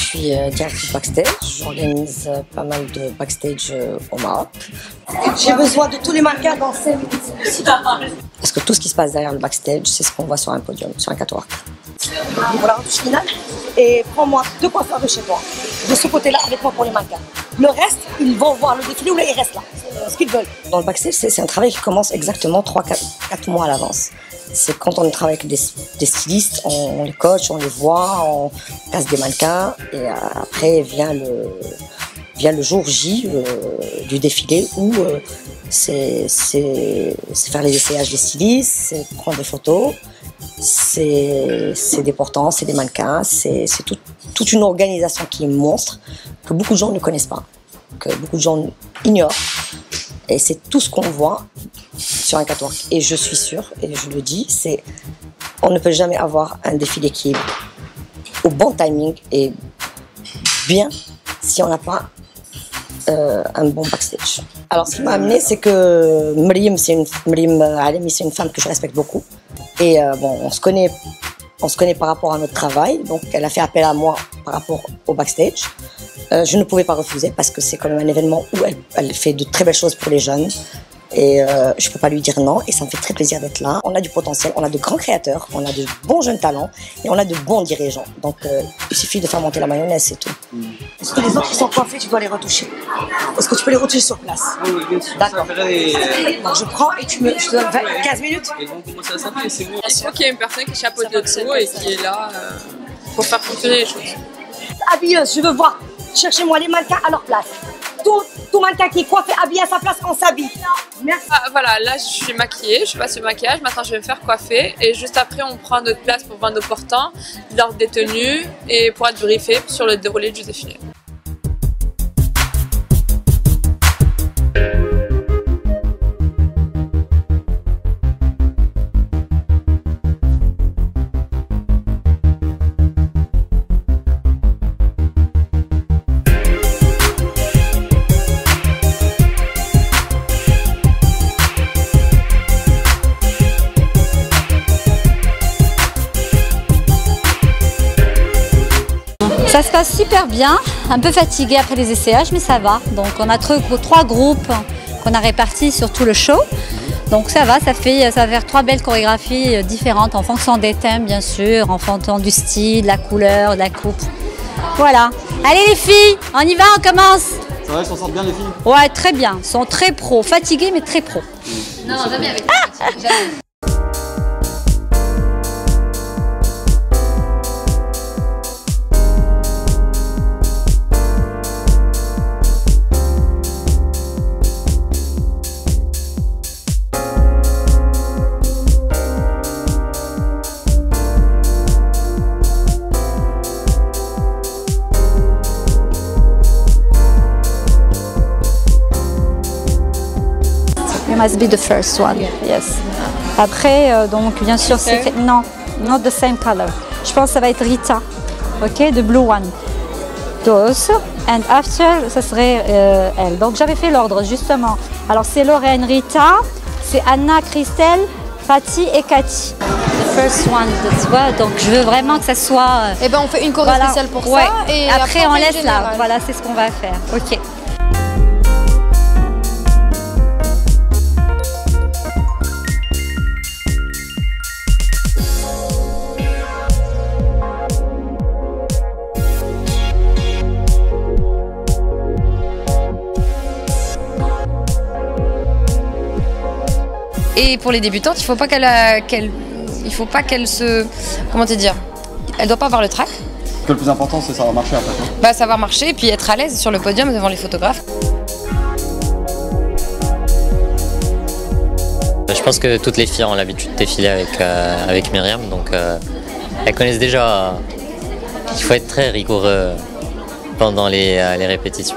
suis directrice backstage. J'organise pas mal de backstage au Maroc. J'ai besoin de tous les mannequins dans 5 minutes. Parce que tout ce qui se passe derrière le backstage, c'est ce qu'on voit sur un podium, sur un catwalk. Voilà, retouche finale. Et prends-moi 2 coiffeurs de chez toi. De ce côté-là, avec moi pour les mannequins. Le reste, ils vont voir le défilé ou là, ils restent là. Ce qu'ils veulent. Dans le backstage, c'est un travail qui commence exactement 3-4 mois à l'avance. C'est quand on travaille avec des stylistes, on les coach, on les voit, on casse des mannequins. Et après vient le jour J du défilé où c'est faire les essayages des stylistes, c'est prendre des photos. C'est des portants, c'est des mannequins, c'est toute une organisation qui est monstre, que beaucoup de gens ne connaissent pas, que beaucoup de gens ignorent. Et c'est tout ce qu'on voit sur un catwalk. Et je suis sûre, et je le dis, on ne peut jamais avoir un défilé qui est au bon timing et bien si on n'a pas un bon backstage. Alors ce qui m'a amené, c'est que Mriem Alemi, c'est une femme que je respecte beaucoup. Et bon, on se connaît par rapport à notre travail, donc elle a fait appel à moi par rapport au backstage. Je ne pouvais pas refuser parce que c'est quand même un événement où elle fait de très belles choses pour les jeunes. Et je ne peux pas lui dire non, et ça me fait très plaisir d'être là. On a du potentiel, on a de grands créateurs, on a de bons jeunes talents, et on a de bons dirigeants. Donc il suffit de faire monter la mayonnaise, c'est tout. Est-ce que les autres qui sont coiffés, tu dois les retoucher? Est-ce que tu peux les retoucher sur place? Oui, bien sûr. D'accord. Donc je prends et je te donne 15 minutes. Et donc comment ça s'appelle? C'est vous. Il faut qu'il y ait une personne qui chapeaute le tout et qui est là pour faire fonctionner les choses. Habilleuse, je veux voir. Cherchez-moi les mannequins à leur place. Tout mannequin qui est coiffé, habillé à sa place, on s'habille. Merci. Ah, voilà, là je suis maquillée, je passe le maquillage, maintenant je vais me faire coiffer et juste après on prend notre place pour voir nos portants, l'ordre des tenues et pour être briefé sur le déroulé du défilé. Ça se passe super bien, un peu fatigué après les essayages, mais ça va. Donc on a 3 groupes qu'on a répartis sur tout le show. Donc ça va, ça va faire 3 belles chorégraphies différentes en fonction des thèmes bien sûr, en fonction du style, de la couleur, de la coupe. Voilà. Allez les filles, on y va, on commence. Ça va, elles s'en sortent bien les filles? Ouais, très bien. Elles sont très pro, fatiguées mais très pro. Non, jamais avec toi. Jamais. You must be the first one, yes. Après, donc bien sûr, c'est... Non, not the same color. Je pense que ça va être Rita, ok, the blue one. Those, and after, ça serait elle. Donc j'avais fait l'ordre, justement. Alors c'est Lorraine, Rita, c'est Anna, Christelle, Fatih et Cathy. The first one, tu vois, donc je veux vraiment que ça soit... Eh ben on fait une choré spéciale pour ouais. ça. Et après on laisse général. là, voilà, c'est ce qu'on va faire, ok. Et pour les débutantes, il faut pas qu'elle se... Comment te dire? Elle doit pas avoir le trac. Le plus important, c'est savoir marcher après. Bah, savoir marcher et puis être à l'aise sur le podium devant les photographes. Je pense que toutes les filles ont l'habitude de défiler avec Myriam, donc elles connaissent déjà qu'il faut être très rigoureux pendant les répétitions.